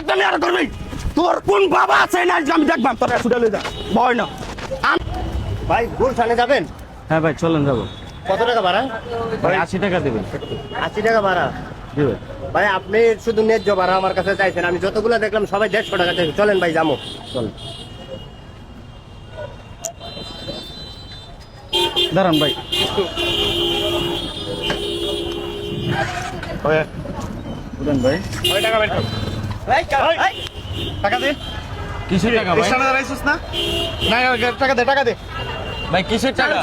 তুমি আর করবি তোর কোন বাবা আছে না আমি দেখবাম তোর ছুটে লই যা ভয় না ভাই গুলশানে যাবেন? হ্যাঁ ভাই চলেন যাবো। কত টাকা ভাড়া? ভাই 80 টাকা দেবেন। 80 টাকা ভাড়া দেবেন ভাই। আপনি শুধু ন্যায্য ভাড়া আমার কাছে চাইছেন, আমি যতগুলো দেখলাম সবাই 150 টাকা চাইছে। চলেন ভাই যাবো। চলেন দাঁড়ান ভাই। উঠেন ভাই। টাকা বের কর। টাকা দে। কিসের টাকা ভাই? স্টেশনে দাঁড়াইছিস না? না টাকা দে, টাকা দে। ভাই কিসের টাকা?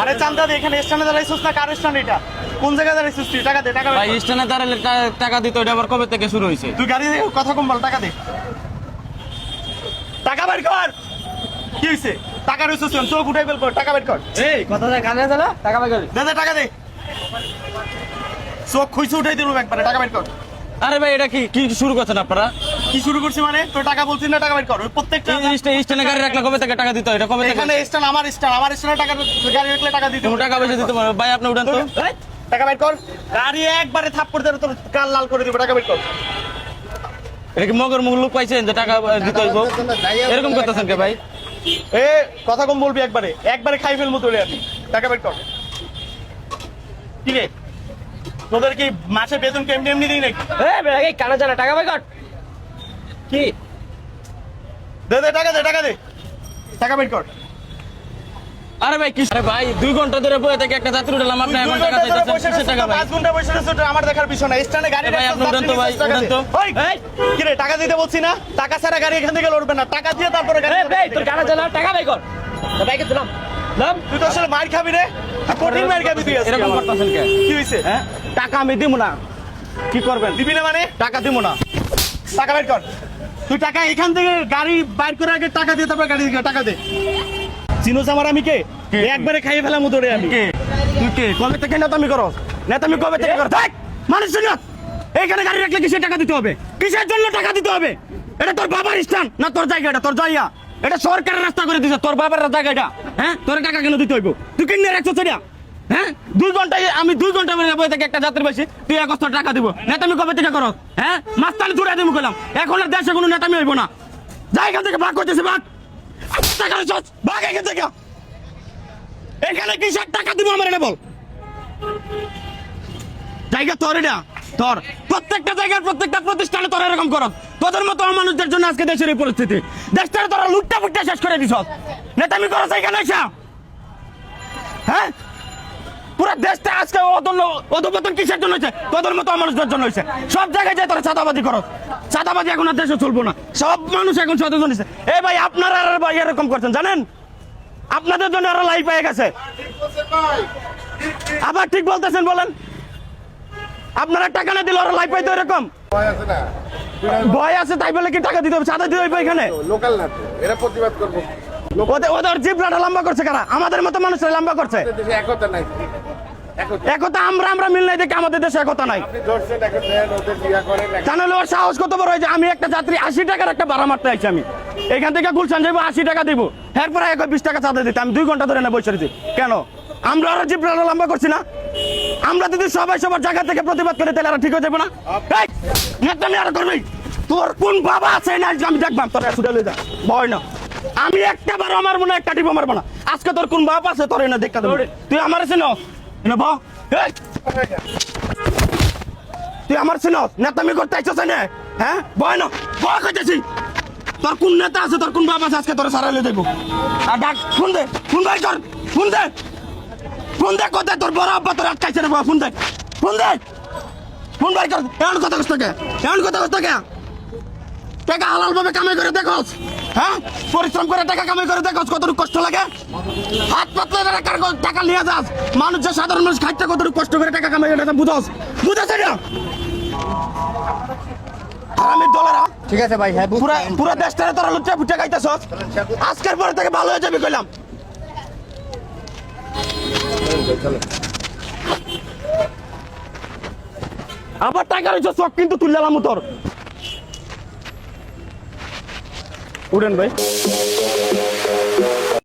আরে চান্দা দে, এখানে স্টেশনে দাঁড়াইছিস না? কার স্টেশন এটা? কোন জায়গায় দাঁড়াইছিস তুই? টাকা দে, টাকা বের ভাই কর। স্টেশনে দাঁড়ালে টাকা দিতে ওইটা আবার কবে থেকে শুরু হয়েছে? তুই গাড়ি দে, কথা কম বল, টাকা দে। টাকা বের কর। কি হইছে? টাকা রইছিস কেন? চোখ উঠাই বের কর, টাকা বের কর। এই কথা যায় কানে জানা টাকা ভাই করে। দে দে, টাকা দে। চোখ খুইছে উঠাই দিলু একবারে, টাকা বের কর। আরে ভাই এটা কি কি শুরু করছেন আপনারা? কি শুরু করছি মানে? তোর টাকা বলছিস না, টাকা বের কর। ওই প্রত্যেকটা স্টেশনে গাড়ি রাখলে কবে থেকে টাকা দিতে হয়? এটা কবে থেকে? এখানে স্ট্যান্ড আমার স্ট্যান্ড, আমার স্ট্যান্ডে টাকা গাড়ি রাখলে টাকা দিতে তুমি হবে। টাকা পয়সা দিতে পারো ভাই, আপনি উঠেন তো। টাকা বের কর। গাড়ি একবারে থাপ্পড় দিয়ে তোর কাল লাল করে দিব, টাকা বের কর। এটা কি মগের মুখ লোক পাইছেন যে টাকা দিতে হইব? এরকম করতেছেন কে ভাই? এ কথা কম বলবি, একবারে একবারে খাই ফেলবো তোরে আমি। টাকা বের কর। ঠিক আছে, তোদের কি মাসে বেতন কেমনি এমনি দিই নাকি? এই কানে জানা টাকা ভাই কর। কি দে দে, টাকা দে, টাকা দে, টাকা বের কর। আরে ভাই কি? আরে ভাই 2 ঘন্টা ধরে বসে থেকে একটা যাত্রী উঠলাম, আপনি এখন টাকা চাইতেছেন কিসের টাকা ভাই? 5 ঘন্টা বসে রয়েছে, ওটা আমার দেখার বিষয় না। স্ট্যান্ডে গাড়ি ভাই, আপনি উঠেন তো ভাই, টাকা দে। উঠেন তো। ওই, কি রে, টাকা দিতে বলছি না? টাকা ছাড়া গাড়ি এখান থেকে লড়বে না। টাকা দিয়ে তারপরে গাড়ি। তোর কানে জানা টাকা ভাই কর। ভাইকে দিলাম নাম। তুই তো আসলে মার খাবি রে, তুই কঠিন মার খাবি তুই আজকে। এরকম করতেছেন কে? কি হইছে? হ্যাঁ টাকা আমি দিব না। কি করবেন? দিবি না মানে? টাকা দিব না। টাকা বের কর। তুই টাকা এখান থেকে গাড়ি বাইর করার আগে টাকা দিয়ে তারপর গাড়ি দিকে টাকা দে। চিনোস আমার আমি কে? একবারে খাইয়ে ফেলাম তোরে আমি। কে? তুই কে কবে থেকে নেতামি করস? নেতামি কবে থেকে করস? দেখ মানুষ না এইখানে গাড়ি রাখলে কিসের টাকা দিতে হবে? কিসের জন্য টাকা দিতে হবে? এটা তোর বাবার স্থান না তোর জায়গা? এটা তোর জায়গা, এটা সরকারের রাস্তা করে দিছে, তোর বাবার জায়গা এটা। হ্যাঁ তোর টাকা কেন দিতে হইব? তুই কিনে রাখছো সেটা? হ্যাঁ 2 ঘন্টায় আমি 2 ঘন্টা বসে থেকে একটা যাত্রী পাইছি, তুই 1 টাকা দিব? নেতামি কবে থেকে করস? হ্যাঁ মাস্তানি তুলে দিব কইলাম। এখন আর দেশে কোনো নেতামি হইব না। যা এখান থেকে ভাগ করতেছে, ভাগ। টাকা চস ভাগ এখান থেকে। এখানে কিসের টাকা দিব আমার এটা বল? জায়গা তোর, এটা তোর। প্রত্যেকটা জায়গার প্রত্যেকটা প্রতিষ্ঠানে তোর এরকম করত। তোদের মতো মানুষদের জন্য আজকে দেশের এই পরিস্থিতি। দেশটা তোরা লুটটা ফুটটা শেষ করে দিছ। নেতামি করছ এখানে এসে। হ্যাঁ পুরো দেশটা আজকে অধপতন কিসের জন্য হয়েছে? তোদের মতো মানুষদের জন্য হয়েছে। সব জায়গায় যায় তোরা চাঁদাবাজি করো। চাঁদাবাজি এখন আর দেশে চলবো না। সব মানুষ এখন সচেতন হয়েছে। এই ভাই আপনারা আর ভাই এরকম করছেন জানেন? আপনাদের জন্য আরো লাইফ পেয়ে গেছে। আবার ঠিক বলতেছেন বলেন? আপনারা টাকা না দিলে ওরা লাইফ পাইতো এরকম? ভয় আছে তাই বলে কি টাকা দিতে হবে? চাঁদা দিতে হবে এখানে? লোকাল না তো, এরা প্রতিবাদ করবো। ওদের জিবলাটা লম্বা করছে কারা? আমাদের মতো মানুষরা লম্বা করছে। দেশে একতা নাই, একতা আমরা মিল নাই দেখে আমাদের দেশে একতা নাই। আপনি ধরছেন, এখন দেন, ওদের বিয়া করেন। জানালে ওর সাহস কত বড় হয়েছে? আমি একটা যাত্রী 80 টাকার একটা ভাড়া মারতে আইছি। আমি এখান থেকে গুলশান যাবো, 80 টাকা দিব। এরপরে 20 টাকা চাঁদা দিতে আমি 2 ঘন্টা ধরে না বসে রয়েছি। কেন? আমরা ওরা জিবলাটা লম্বা করছি না? আমরা যদি সবাই সবার জায়গা থেকে প্রতিবাদ করে তাহলে আর ঠিক হয়ে যাবে না? নেতামি আর করবি তোর কোন বাবা আছে না আমি দেখবাম তোর ছুটে লই যা ভয় না। আমি একটা বার আমার মনে একটা টিপ মারবো না। আজকে তোর কোন বাপ আছে তোর এনে দেখা দেবো। তুই আমার চিনস এনে ব তুই আমার চিনস? নেতামি করতে আইছস না? হ্যাঁ ভয় না, ভয় করতেছি। তোর কোন নেতা আছে, তোর কোন বাপ আছে আজকে তোর সারাইলে দেখবো। আর ডাক ফোন দে, ফোন বাই কর, ফোন দে, ফোন দে। কোথায় তোর বড় আব্বা তোর আটকাইছে না? ফোন দে, ফোন দে, ফোন বাই কর। এমন কথা কষ্ট কে? এমন কথা কষ্ট কে? টাকা হালাল ভাবে কামাই করে দেখোস? হ্যাঁ পরিশ্রম করে টাকা কামাই করে দেখোস কতটুকু কষ্ট লাগে? হাত পাতলে টাকা নিয়ে যাস। মানুষ যে সাধারণ মানুষ খাইতে কতটুকু কষ্ট করে টাকা কামাই এটা বুঝোস? বুঝাস না? হারামির দলেরা ঠিক আছে ভাই, হ্যাঁ পুরা দেশটারে তোরা লুচ্চা ফুটে খাইতেছস। আজকের পরে থেকে ভালো হয়ে যাবে কইলাম। আবার টাকা রয়েছে চোখ কিন্তু তুললাম তোর। উঠেন ভাই।